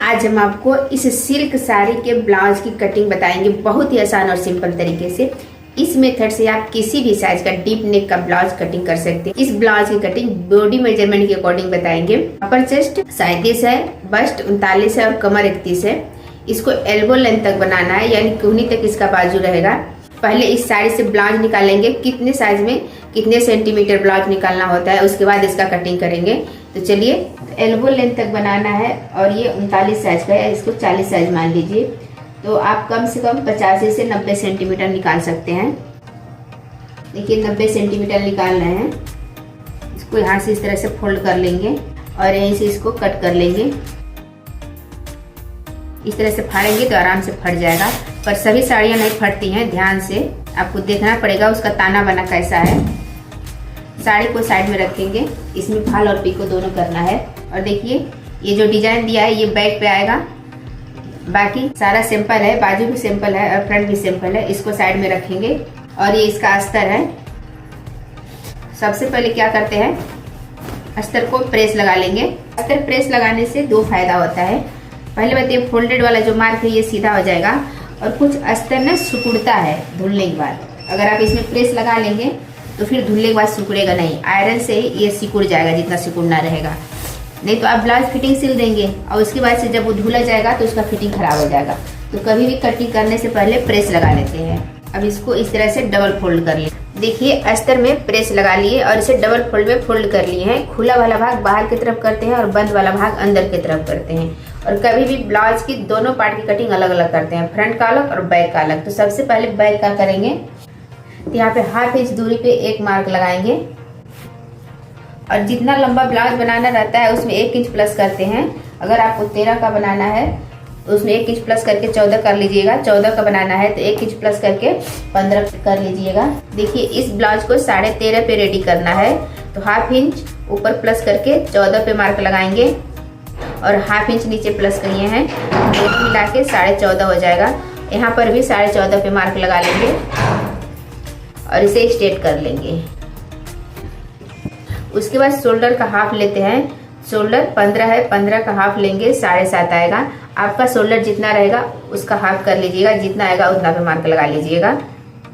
आज हम आपको इस सिल्क साड़ी के ब्लाउज की कटिंग बताएंगे बहुत ही आसान और सिंपल तरीके से। इस मेथड से आप किसी भी साइज का डीप नेक का ब्लाउज कटिंग कर सकते हैं। इस ब्लाउज की कटिंग बॉडी मेजरमेंट के अकॉर्डिंग बताएंगे। अपर चेस्ट 37 है, बस्ट 39 है और कमर 31 है। इसको एल्बो लेंथ तक बनाना है, यानी कूहनी तक इसका बाजू रहेगा। पहले इस साड़ी से ब्लाउज निकालेंगे, कितने साइज में कितने सेंटीमीटर ब्लाउज निकालना होता है, उसके बाद इसका कटिंग करेंगे। तो चलिए, एल्बो लेंथ तक बनाना है और ये 39 साइज का है, इसको 40 साइज मान लीजिए। तो आप कम से कम 85 से 90 सेंटीमीटर निकाल सकते हैं। देखिए 90 सेंटीमीटर निकाल रहे हैं। इसको यहाँ से इस तरह से फोल्ड कर लेंगे और यहीं से इसको कट कर लेंगे। इस तरह से फाड़ेंगे तो आराम से फट जाएगा, पर सभी साड़ियाँ नहीं फटती हैं। ध्यान से आपको देखना पड़ेगा उसका ताना बना कैसा है। साड़ी को साइड में रखेंगे, इसमें फाल और पिको दोनों करना है। और देखिए ये जो डिजाइन दिया है ये बैक पे आएगा, बाकी सारा सिंपल है, बाजू भी सिंपल है और फ्रंट भी सिंपल है। इसको साइड में रखेंगे और ये इसका अस्तर है। सबसे पहले क्या करते हैं, अस्तर को प्रेस लगा लेंगे। अस्तर प्रेस लगाने से दो फायदा होता है। पहले बात ये फोल्डेड वाला जो मार्क है ये सीधा हो जाएगा, और कुछ अस्तर ना सिकुड़ता है धुलने के बाद। अगर आप इसमें प्रेस लगा लेंगे तो फिर धुलने के बाद सिकुड़ेगा नहीं, आयरन से ही ये सिकुड़ जाएगा जितना सिकुड़ना रहेगा। नहीं तो आप ब्लाउज फिटिंग सिल देंगे और उसके बाद से जब वो धुला जाएगा तो उसका फिटिंग खराब हो जाएगा। तो कभी भी कटिंग करने से पहले प्रेस लगा लेते हैं। अब इसको इस तरह से डबल फोल्ड कर लिए। देखिए अस्तर में प्रेस लगा लिए और इसे डबल फोल्ड में फोल्ड कर लिए हैं। खुला वाला भाग बाहर की तरफ करते हैं और बंद वाला भाग अंदर की तरफ करते हैं। और कभी भी ब्लाउज की दोनों पार्ट की कटिंग अलग अलग करते हैं, फ्रंट का अलग और बैक का अलग। तो सबसे पहले बैक का करेंगे। तो यहाँ पे 1/2 इंच दूरी पे एक मार्क लगाएंगे और जितना लंबा ब्लाउज बनाना रहता है उसमें 1 इंच प्लस करते हैं। अगर आपको 13 का बनाना है तो उसमें 1 इंच प्लस करके 14 कर लीजिएगा। 14 का बनाना है तो 1 इंच प्लस करके 15 कर लीजिएगा। देखिए इस ब्लाउज को 13.5 पे रेडी करना है, तो 1/2 इंच ऊपर प्लस करके 14 पे मार्क लगाएंगे और 1/2 इंच नीचे प्लस किए हैं, दोनों मिला के 14.5 हो जाएगा। यहाँ पर भी 14.5 पे मार्क लगा लेंगे और इसे स्ट्रेट कर लेंगे। उसके बाद शोल्डर का हाफ लेते हैं। शोल्डर 15 है, 15 का हाफ लेंगे, 7.5 आएगा। आपका शोल्डर जितना रहेगा उसका हाफ कर लीजिएगा, जितना आएगा उतना पे मार्क लगा लीजिएगा।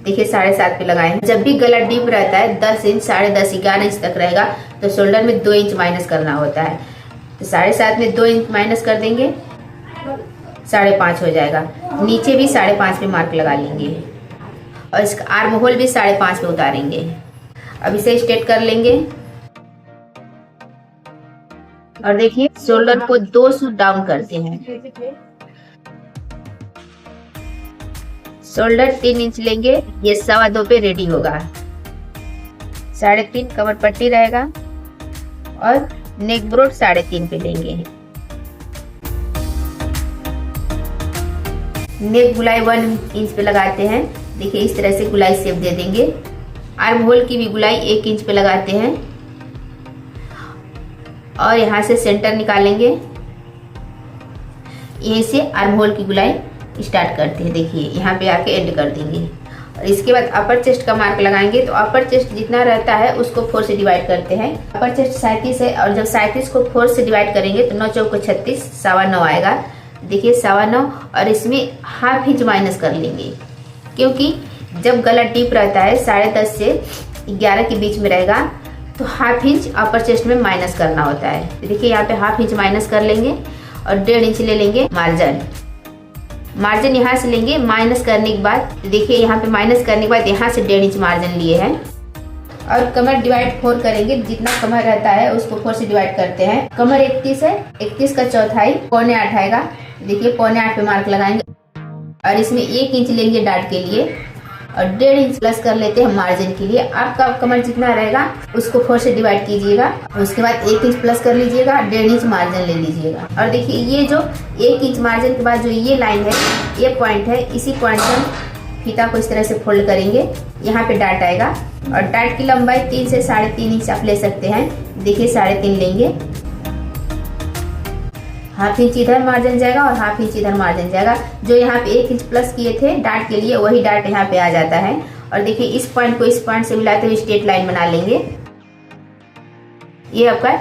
देखिए 7.5 पे लगाएं। जब भी गला डीप रहता है 10 इंच, 10.5, 11 इंच तक रहेगा तो शोल्डर में 2 इंच माइनस करना होता है। तो 7.5 में 2 इंच माइनस कर देंगे, 5.5 हो जाएगा। नीचे भी 5.5 पे मार्क लगा लेंगे और इसका आर्म होल भी 5.5 पे उतारेंगे। अब इसे स्ट्रेट कर लेंगे और देखिए शोल्डर को 2 सूत डाउन करते हैं। शोल्डर 3 इंच लेंगे, ये 2.25 पे रेडी होगा। 3.5 कमर पट्टी रहेगा और नेक ब्रोड 3.5 पे लेंगे। नेक गुलाई 1 इंच पे लगाते हैं। देखिए इस तरह से गुलाई शेप दे देंगे। आर्म होल की भी गुलाई 1 इंच पे लगाते हैं और यहाँ से सेंटर निकालेंगे। यहीं से आर्म होल की गुलाई स्टार्ट करते हैं। देखिए यहाँ पे आके एंड कर देंगे और इसके बाद अपर चेस्ट का मार्क लगाएंगे। तो अपर चेस्ट जितना रहता है उसको 4 से डिवाइड करते हैं। अपर चेस्ट 37 है और जब 37 को 4 से डिवाइड करेंगे तो 9 चौको 36, 9.25 आएगा। देखिए 9.25 और इसमें 1/2 इंच माइनस कर लेंगे, क्योंकि जब गला डीप रहता है 10.5 से 11 के बीच में रहेगा तो 1/2 इंच अपर चेस्ट में माइनस करना होता है। देखिए यहाँ पे 1/2 इंच माइनस कर लेंगे और 1.5 इंच ले लेंगे मार्जिन। मार्जिन यहाँ से लेंगे माइनस करने के बाद। देखिए यहाँ पे माइनस करने के बाद यहाँ से 1.5 इंच मार्जिन लिए हैं और कमर डिवाइड 4 करेंगे। जितना कमर रहता है उसको 4 से डिवाइड करते हैं। कमर 31 है, 31 का चौथाई 7.25 आएगा। देखिए 7.25 पे मार्क लगाएंगे और इसमें 1 इंच लेंगे डार्ट के लिए और 1.5 इंच प्लस कर लेते हैं मार्जिन के लिए। आपका कमर जितना रहेगा उसको 4 से डिवाइड कीजिएगा, उसके बाद 1 इंच प्लस कर लीजिएगा, 1.5 इंच मार्जिन ले लीजिएगा। और देखिए ये जो 1 इंच मार्जिन के बाद जो ये लाइन है, ये पॉइंट है, इसी पॉइंट पर फीता को इस तरह से फोल्ड करेंगे। यहाँ पे डार्ट आएगा और डार्ट की लंबाई 3 से 3.5 इंच आप ले सकते हैं। देखिए 3.5 लेंगे, 1/2 इंच इधर मार्जिन जाएगा और 1/2 इंच इधर मार्जिन जाएगा। जो यहाँ पे 1 इंच प्लस किए थे डार्ट के लिए वही डार्ट यहाँ पे आ जाता है। और देखिए इस पॉइंट को इस पॉइंट से मिलाते हुए स्ट्रेट लाइन बना लेंगे। ये आपका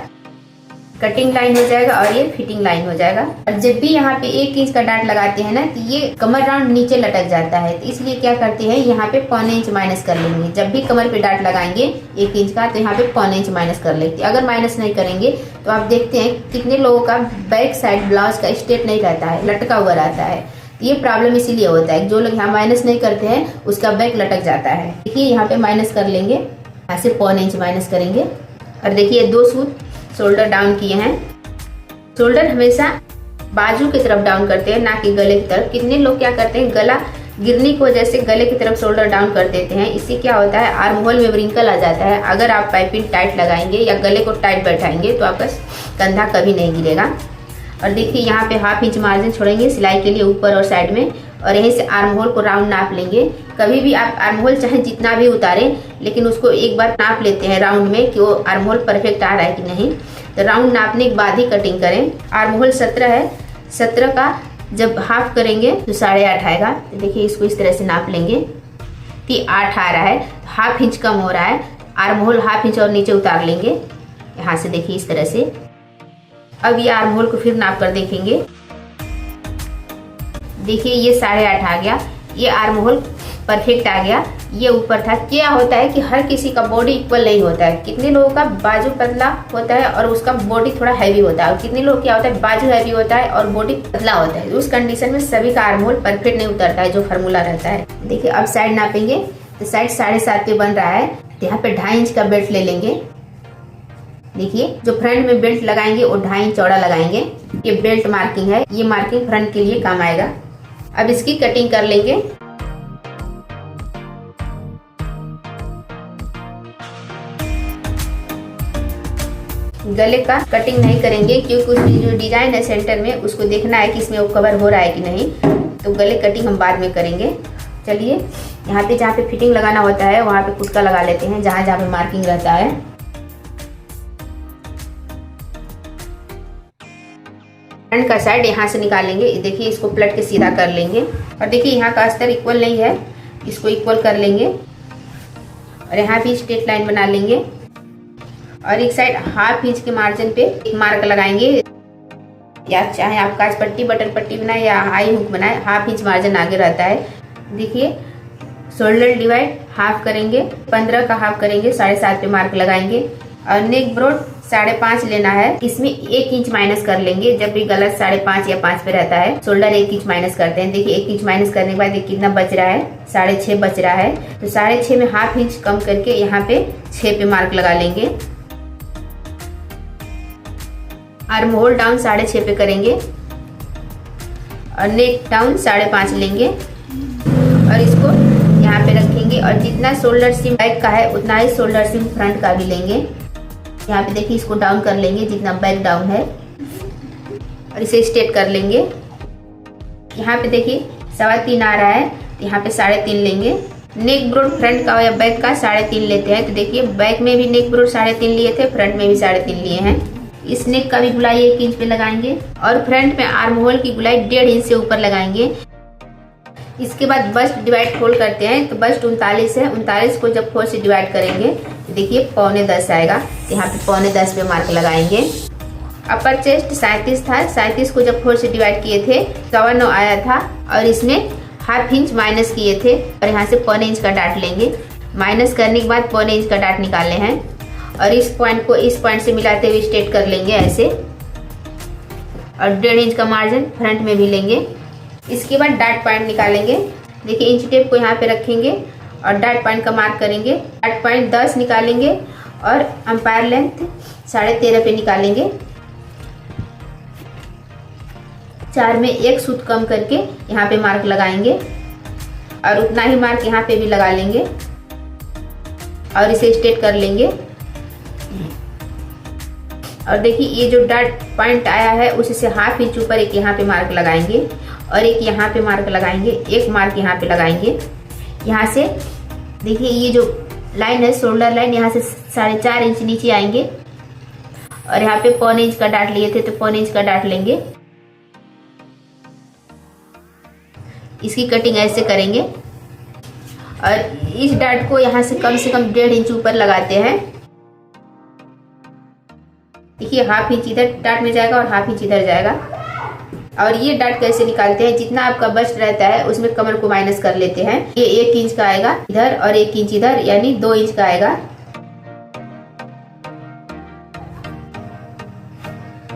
कटिंग लाइन हो जाएगा और ये फिटिंग लाइन हो जाएगा। और जब भी यहाँ पे 1 इंच का डाट लगाते हैं ना, तो ये कमर राउंड नीचे लटक जाता है, तो इसलिए क्या करते हैं यहाँ पे 1.25 इंच माइनस कर लेंगे। जब भी कमर पे डाट लगाएंगे 1 इंच का, तो यहाँ पे 1.25 इंच माइनस कर लेते हैं। अगर माइनस नहीं करेंगे तो आप देखते हैं कितने लोगों का बैक साइड ब्लाउज का स्ट्रेट नहीं रहता है, लटका हुआ रहता है। ये प्रॉब्लम इसीलिए होता है, जो लोग यहाँ माइनस नहीं करते हैं उसका बैक लटक जाता है। देखिए यहाँ पे माइनस कर लेंगे, ऐसे 1.25 इंच माइनस करेंगे। और देखिए 2 सूत शोल्डर डाउन किए हैं। शोल्डर हमेशा बाजू की तरफ डाउन करते हैं, ना कि गले की तरफ। कितने लोग क्या करते हैं, गला गिरने की वजह से गले की तरफ शोल्डर डाउन कर देते हैं। इससे क्या होता है, आर्म होल में व्रिंकल आ जाता है। अगर आप पाइपिंग टाइट लगाएंगे या गले को टाइट बैठाएंगे तो आपका कंधा कभी नहीं गिरेगा। और देखिए यहाँ पे 1/2 इंच मार्जिन छोड़ेंगे सिलाई के लिए ऊपर और साइड में, और यहीं से आर्म होल को राउंड नाप लेंगे। कभी भी आप आर्म होल चाहे जितना भी उतारें, लेकिन उसको एक बार नाप लेते हैं राउंड में कि वो आर्म होल परफेक्ट आ रहा है कि नहीं। तो राउंड नापने के बाद ही कटिंग करें। आर्म होल 17 है, 17 का जब हाफ करेंगे तो 8.5 आएगा। तो देखिए इसको इस तरह से नाप लेंगे कि 8 आ रहा है, 1/2 इंच कम हो रहा है। आर्म होल 1/2 इंच और नीचे उतार लेंगे यहाँ से, देखिए इस तरह से। अब ये आर्म होल को फिर नाप कर देखेंगे। देखिए ये 8.5 आ गया, ये आर्म होल परफेक्ट आ गया। ये ऊपर था। क्या होता है कि हर किसी का बॉडी इक्वल नहीं होता है। कितने लोगों का बाजू पतला होता है और उसका बॉडी थोड़ा हैवी होता है, और कितने लोग क्या होता है बाजू हैवी होता है और बॉडी पतला होता है। उस कंडीशन में सभी का आर्म होल परफेक्ट नहीं उतरता है, जो फार्मूला रहता है। देखिए अब साइड नापेंगे, तो साइड 7.5 पे बन रहा है, तो यहाँ पे 2.5 इंच का बेल्ट ले लेंगे। देखिए जो फ्रंट में बेल्ट लगाएंगे वो 2.5 इंच चौड़ा लगाएंगे। ये बेल्ट मार्किंग है, ये मार्किंग फ्रंट के लिए काम आएगा। अब इसकी कटिंग कर लेंगे। गले का कटिंग नहीं करेंगे, क्योंकि उसमें जो डिजाइन है सेंटर में उसको देखना है कि इसमें वो कवर हो रहा है कि नहीं। तो गले कटिंग हम बाद में करेंगे। चलिए यहाँ पे जहाँ पे फिटिंग लगाना होता है वहाँ पे कुटका लगा लेते हैं, जहाँ जहाँ पे मार्किंग रहता है। फ्रंट का साइड यहाँ से निकालेंगे। देखिए इसको पलट के सीधा कर लेंगे। और देखिए यहाँ का अस्तर इक्वल नहीं है, इसको इक्वल कर लेंगे। और यहाँ भी स्ट्रेट लाइन बना लेंगे। और एक साइड 1/2 इंच के मार्जिन पे एक मार्क लगाएंगे, या चाहे आप काज पट्टी बटन पट्टी बनाए या हाई हुक बनाए, 1/2 इंच मार्जिन आगे रहता है। देखिए शोल्डर डिवाइड हाफ करेंगे, 15 का हाफ करेंगे, 7.5 पे मार्क लगाएंगे। और नेक ब्रॉड 5.5 लेना है, इसमें 1 इंच माइनस कर लेंगे। जब भी गलत 5.5 या 5 पे रहता है, शोल्डर 1 इंच माइनस करते हैं। देखिए 1 इंच माइनस करने के बाद ये कितना बच रहा है, 6.5 बच रहा है। तो 6.5 में 1/2 इंच कम करके यहाँ पे 6 पे मार्क लगा लेंगे। आर्म होल डाउन 6.5 पे करेंगे और नेक डाउन 5.5 लेंगे और इसको यहाँ पे रखेंगे। और जितना शोल्डर सीम बैक का है उतना ही शोल्डर सीम फ्रंट का भी लेंगे। यहाँ पे देखिए इसको डाउन कर लेंगे जितना बैक डाउन है, और इसे स्ट्रेट कर लेंगे। यहाँ पे देखिए 3.25 आ रहा है, यहाँ पे 3.5 लेंगे। नेक ब्रोड फ्रंट का या बैक का 3.5 लेते हैं। तो देखिए बैक में भी नेक ब्रोड 3.5 लिए थे, फ्रंट में भी 3.5 लिए हैं। इस नेक का भी गुलाई 1 इंच पे लगाएंगे और फ्रंट में आर्म होल की गुलाई 1.5 इंच से ऊपर लगाएंगे। इसके बाद बस्ट डिवाइड फोल्ड करते हैं। तो बस्ट 39 है, 39 को जब 4 से डिवाइड करेंगे तो देखिए 9.25 आएगा। यहाँ पे 9.25 पे मार्क लगाएंगे। अपर चेस्ट 37 था, 37 को जब 4 से डिवाइड किए थे 9.25 आया था, और इसमें 1/2 इंच माइनस किए थे और यहाँ से 1.25 इंच का डाट लेंगे। माइनस करने के बाद 1.25 इंच का डाट निकाले हैं और इस पॉइंट को इस पॉइंट से मिलाते हुए स्ट्रेट कर लेंगे ऐसे। और 1.5 इंच का मार्जिन फ्रंट में भी लेंगे। इसके बाद डाट पॉइंट निकालेंगे। देखिए इंच टेप को यहाँ पे रखेंगे और डाट पॉइंट का मार्क करेंगे। डाट पॉइंट 10 निकालेंगे और अंपायर लेंथ 13.5 पे निकालेंगे। 4 में 1 सूत कम करके यहाँ पे मार्क लगाएंगे और उतना ही मार्क यहाँ पे भी लगा लेंगे और इसे स्ट्रेट कर लेंगे। और देखिए ये जो डाट पॉइंट आया है उससे 1/2 इंच ऊपर एक यहाँ पे मार्क लगाएंगे और एक यहाँ पे मार्क लगाएंगे, एक मार्क यहाँ पे लगाएंगे। यहाँ से देखिए ये जो लाइन है शोल्डर लाइन, यहाँ से 4.5 इंच नीचे आएंगे और यहाँ पे 1.25 इंच का डाट लिए थे तो 1.25 इंच का डाट लेंगे। इसकी कटिंग ऐसे करेंगे और इस डाट को यहाँ से कम 1.5 इंच ऊपर लगाते हैं। देखिए देखिए 1/2 इंच इधर डाट में जाएगा और 1/2 इंच इधर जाएगा। और ये डाट कैसे निकालते हैं, जितना आपका बस्ट रहता है उसमें कमर को माइनस कर लेते हैं। ये 1 इंच का आएगा इधर और 1 इंच इधर, यानी 2 इंच का आएगा।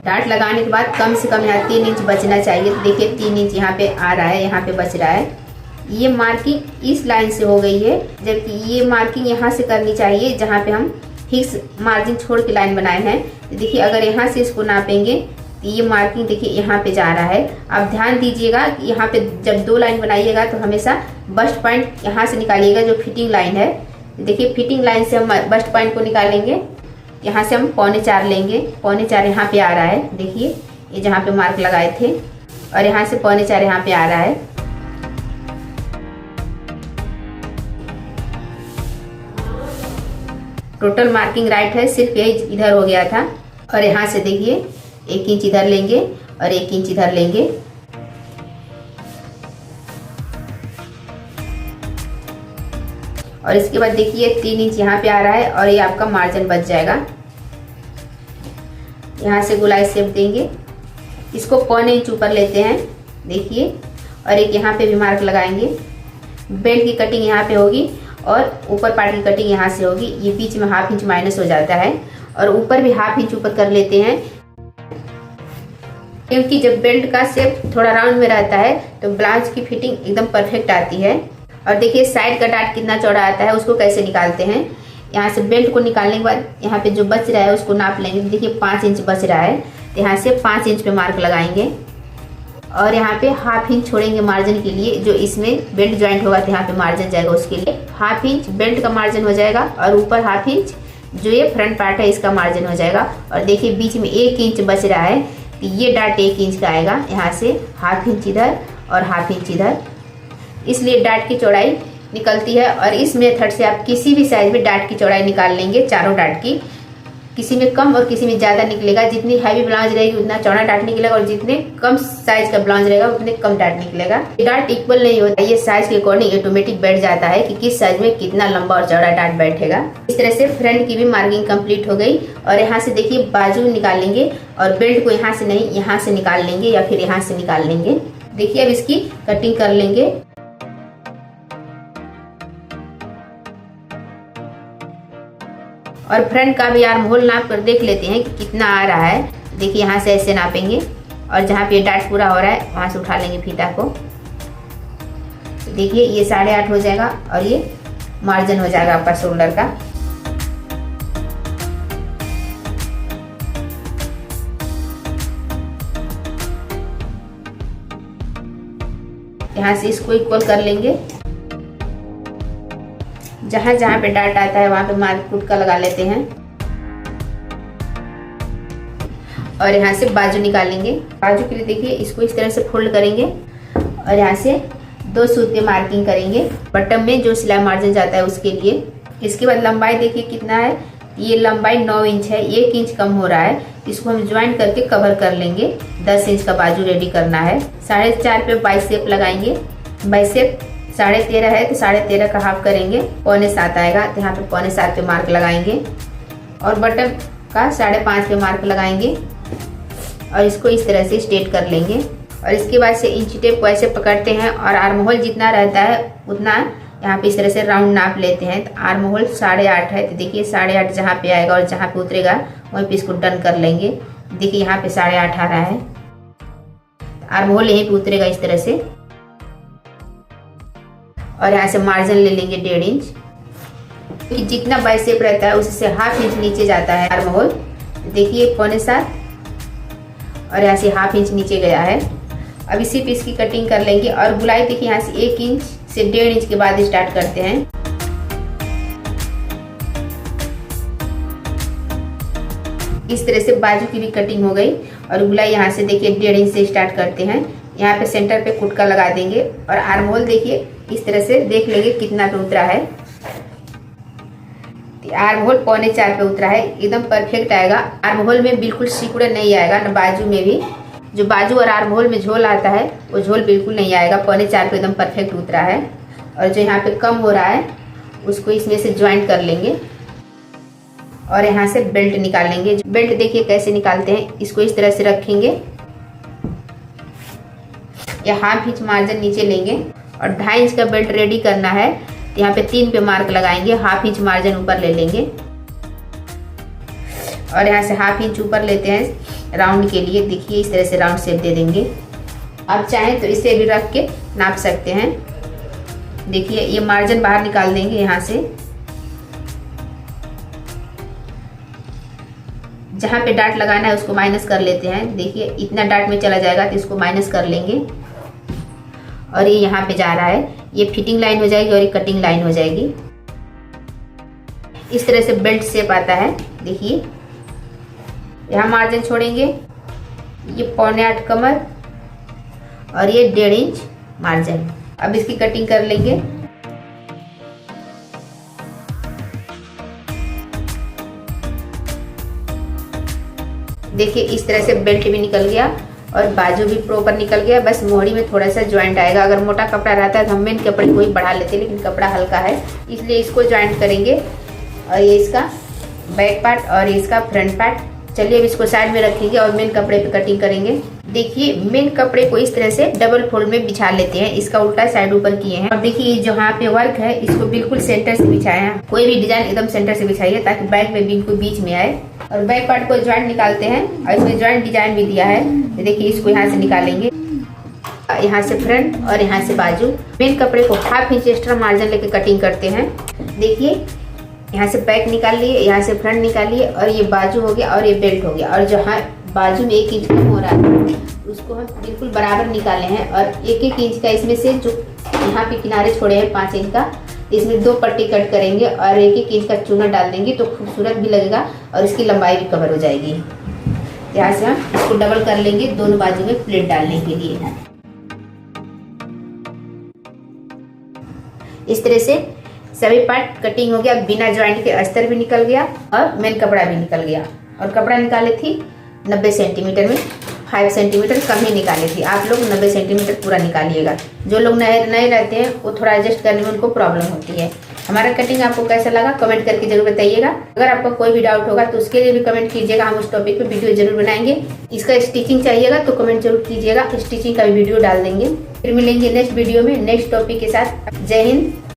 डाट लगाने के बाद कम से कम यहाँ 3 इंच बचना चाहिए। तो देखिए 3 इंच यहाँ पे आ रहा है, यहाँ पे बच रहा है। ये मार्किंग इस लाइन से हो गई है, जबकि ये मार्किंग यहाँ से करनी चाहिए जहाँ पे हम फिक्स मार्जिन छोड़ के लाइन बनाए हैं। तो देखिए अगर यहाँ से इसको नापेंगे तो ये मार्किंग देखिए यहाँ पे जा रहा है। आप ध्यान दीजिएगा कि यहाँ पे जब 2 लाइन बनाइएगा तो हमेशा बस्ट पॉइंट यहाँ से निकालिएगा, जो फिटिंग लाइन है। देखिए फिटिंग लाइन से हम बस्ट पॉइंट को निकालेंगे। यहाँ से हम 4.25 लेंगे। 4.25 यहाँ पे आ रहा है, देखिए ये जहाँ पे मार्क लगाए थे, और यहाँ से 4.25 यहाँ पे आ रहा है। टोटल मार्किंग राइट है, सिर्फ यही इधर हो गया था। और यहाँ से देखिए 1 इंच इधर लेंगे और 1 इंच इधर लेंगे। और इसके बाद देखिए 3 इंच यहाँ पे आ रहा है और ये आपका मार्जिन बच जाएगा। यहाँ से गोलाई शेप देंगे, इसको 1.25 इंच ऊपर लेते हैं, देखिए, और एक यहाँ पे भी मार्क लगाएंगे। बेल्ट की कटिंग यहाँ पे होगी और ऊपर पार्ट की कटिंग यहाँ से होगी। ये बीच में 1/2 इंच माइनस हो जाता है और ऊपर भी 1/2 इंच ऊपर कर लेते हैं, क्योंकि जब बेल्ट का शेप थोड़ा राउंड में रहता है तो ब्लाउज की फिटिंग एकदम परफेक्ट आती है। और देखिए साइड का डाट कितना चौड़ा आता है, उसको कैसे निकालते हैं। यहाँ से बेल्ट को निकालने के बाद यहाँ पे जो बच रहा है उसको नाप लेंगे। देखिए 5 इंच बच रहा है, तो यहाँ से 5 इंच पे मार्क लगाएंगे और यहाँ पे 1/2 इंच छोड़ेंगे मार्जिन के लिए। जो इसमें बेल्ट ज्वाइंट होगा तो यहाँ पे मार्जिन जाएगा, उसके लिए 1/2 इंच बेल्ट का मार्जिन हो जाएगा और ऊपर 1/2 इंच जो ये फ्रंट पार्ट है इसका मार्जिन हो जाएगा। और देखिए बीच में 1 इंच बच रहा है, तो ये डाट 1 इंच का आएगा। यहाँ से 1/2 इंच इधर और 1/2 इंच इधर, इसलिए डाट की चौड़ाई निकलती है। और इस मेथड से आप किसी भी साइज में डाट की चौड़ाई निकाल लेंगे, चारों डाट की। किसी में कम और किसी में ज़्यादा निकलेगा। जितनी हैवी ब्लाउज रहेगी उतना चौड़ा डाट निकलेगा और जितने कम साइज का ब्लाउज रहेगा उतने कम डाट निकलेगा। डाट इक्वल नहीं होता, ये साइज के अकॉर्डिंग ऑटोमेटिक बैठ जाता है कि किस साइज में कितना लंबा और चौड़ा डाट बैठेगा। इस तरह से फ्रंट की भी मार्किंग कंप्लीट हो गई। और यहाँ से देखिए बाजू निकालेंगे और बेल्ट को यहाँ से नहीं, यहाँ से निकाल लेंगे या फिर यहाँ से निकाल लेंगे। देखिए अब इसकी कटिंग कर लेंगे। और फ्रंट का भी आर्म होल नाप कर देख लेते हैं कि कितना आ रहा है। देखिए यहाँ से ऐसे नापेंगे और जहाँ पे डाट पूरा हो रहा है वहाँ से उठा लेंगे फीता को। देखिए ये 8.5 हो जाएगा और ये मार्जिन हो जाएगा आपका शोल्डर का। यहाँ से इसको इक्वल कर लेंगे। जहाँ जहाँ पे डाट आता है वहाँ पे मार्क फुट का लगा लेते हैं और यहाँ से बाजू निकालेंगे। बाजू के लिए देखिए इसको इस तरह से फोल्ड करेंगे और यहाँ से 2 सूत पे मार्किंग करेंगे बटन में जो सिलाई मार्जिन जाता है उसके लिए। इसके बाद लंबाई देखिए कितना है, ये लंबाई 9 इंच है, 1 इंच कम हो रहा है। इसको हम ज्वाइन करके कवर कर लेंगे। 10 इंच का बाजू रेडी करना है। 4.5 पे बाइसेप लगाएंगे। बाइसेप 13.5 है तो 13.5 का हाफ करेंगे, 6.25 आएगा, तो यहाँ पे 6.25 पे मार्क लगाएंगे और बटन का 5.5 पे मार्क लगाएंगे और इसको इस तरह से स्ट्रेट कर लेंगे। और इसके बाद से इंच टेप को ऐसे पकड़ते हैं और आर्म होल जितना रहता है उतना यहाँ पे इस तरह से राउंड नाप लेते हैं। तो आर्म होल 8.5 है, तो देखिए 8.5 जहाँ पे आएगा और जहाँ पे उतरेगा वहीं पे इसको डन कर लेंगे। देखिए यहाँ पे 8.5 आ रहा है, आर्म होल यहीं पे उतरेगा इस तरह से। और यहाँ से मार्जिन ले लेंगे 1.5 इंच, क्योंकि जितना बाइसेप रहता है उससे 1/2 इंच नीचे जाता है आर्म होल। देखिए 6.25 और यहाँ से 1/2 इंच नीचे गया है। अब इसी पीस की कटिंग कर लेंगे और गुलाई देखिए यहाँ से 1 इंच से 1.5 इंच के बाद स्टार्ट करते हैं। इस तरह से बाजू की भी कटिंग हो गई और गुलाई यहाँ से देखिए 1.5 इंच से स्टार्ट करते हैं। यहाँ पे सेंटर पे कुटका लगा देंगे और आर्म होल देखिए इस तरह से देख लेंगे कितना पे उतरा है। आर्म होल 4.25 पे उतरा है, एकदम परफेक्ट आएगा। आर्म होल में बिल्कुल सिकुड़न नहीं आएगा, न बाजू में भी। जो बाजू और आर्म होल में झोल आता है वो झोल बिल्कुल नहीं आएगा। 4.25 पे एकदम परफेक्ट उतरा है। और जो यहाँ पे कम हो रहा है उसको इसमें से ज्वाइंट कर लेंगे। और यहाँ से बेल्ट निकालेंगे। बेल्ट देखिए कैसे निकालते हैं, इसको इस तरह से रखेंगे या हाफ इंच मार्जिन नीचे लेंगे और 2.5 इंच का बेल्ट रेडी करना है। यहाँ पे 3 पे मार्क लगाएंगे, हाफ इंच मार्जिन ऊपर ले लेंगे और यहाँ से हाफ इंच ऊपर लेते हैं राउंड के लिए। देखिए इस तरह से राउंड शेप दे देंगे। आप चाहें तो इसे भी रख के नाप सकते हैं। देखिए ये मार्जिन बाहर निकाल देंगे। यहाँ से जहाँ पे डाट लगाना है उसको माइनस कर लेते हैं। देखिए इतना डाट में चला जाएगा तो इसको माइनस कर लेंगे और ये यहाँ पे जा रहा है, ये फिटिंग लाइन हो जाएगी और ये कटिंग लाइन हो जाएगी। इस तरह से बेल्ट शेप आता है। देखिए यहाँ मार्जिन छोड़ेंगे, ये 7.25 कमर और ये 1.5 इंच मार्जिन। अब इसकी कटिंग कर लेंगे। देखिए इस तरह से बेल्ट भी निकल गया और बाजू भी प्रॉपर निकल गया। बस मोहरी में थोड़ा सा ज्वाइंट आएगा। अगर मोटा कपड़ा रहता है तो हम मेन कपड़े को ही बढ़ा लेते, लेकिन कपड़ा हल्का है इसलिए इसको ज्वाइंट करेंगे। और ये इसका बैक पार्ट और इसका फ्रंट पार्ट। चलिए अब इसको साइड में रखेंगे और मेन कपड़े पे कटिंग करेंगे। देखिए मेन कपड़े को इस तरह से डबल फोल्ड में बिछा लेते हैं। इसका उल्टा साइड ऊपर किए हैं और देखिए जहाँ पे वर्क है इसको बिल्कुल सेंटर से बिछाया है। कोई भी डिजाइन एकदम सेंटर से बिछाइए ताकि बैक में बिल्कुल बीच में आए। और बैक पार्ट को ज्वाइंट निकालते हैं और इसमें ज्वाइंट डिजाइन भी दिया है। तो देखिए इसको यहाँ से निकालेंगे, यहाँ से फ्रंट और यहाँ से बाजू। मेन कपड़े को हाफ इंच एक्स्ट्रा मार्जिन लेके कटिंग करते हैं। देखिए यहाँ से बैक निकाल लिए, यहाँ से फ्रंट निकालिए और ये बाजू हो गया और ये बेल्ट हो गया। और जहाँ बाजू में 1 इंच कम हो रहा है उसको हम बिल्कुल बराबर निकाले हैं और 1-1 इंच का इसमें से जो यहाँ पे किनारे छोड़े हैं 5 इंच का, इसमें 2 पट्टी कट करेंगे और 1-1 इंच का चूना डाल देंगे तो खूबसूरत भी लगेगा और इसकी लंबाई भी कवर हो जाएगी। यहाँ से हम इसको डबल कर लेंगे दोनों बाजू में प्लेट डालने के लिए। इस तरह से सभी पार्ट कटिंग हो गया। बिना ज्वाइंट के अस्तर भी निकल गया और मेन कपड़ा भी निकल गया। और कपड़ा निकाले थी 90 सेंटीमीटर में, 5 सेंटीमीटर कम ही निकाली थी। आप लोग 90 सेंटीमीटर पूरा निकालिएगा। जो लोग नए रहते हैं वो थोड़ा एडजस्ट करने में उनको प्रॉब्लम होती है। हमारा कटिंग आपको कैसा लगा कमेंट करके जरूर बताइएगा। अगर आपका कोई भी डाउट होगा तो उसके लिए भी कमेंट कीजिएगा, हम उस टॉपिक पे वीडियो जरूर बनाएंगे। इसका स्टिचिंग चाहिएगा तो कमेंट जरूर कीजिएगा, स्टिचिंग का भी वीडियो डाल देंगे। फिर मिलेंगे नेक्स्ट वीडियो में नेक्स्ट टॉपिक के साथ। जय हिंद।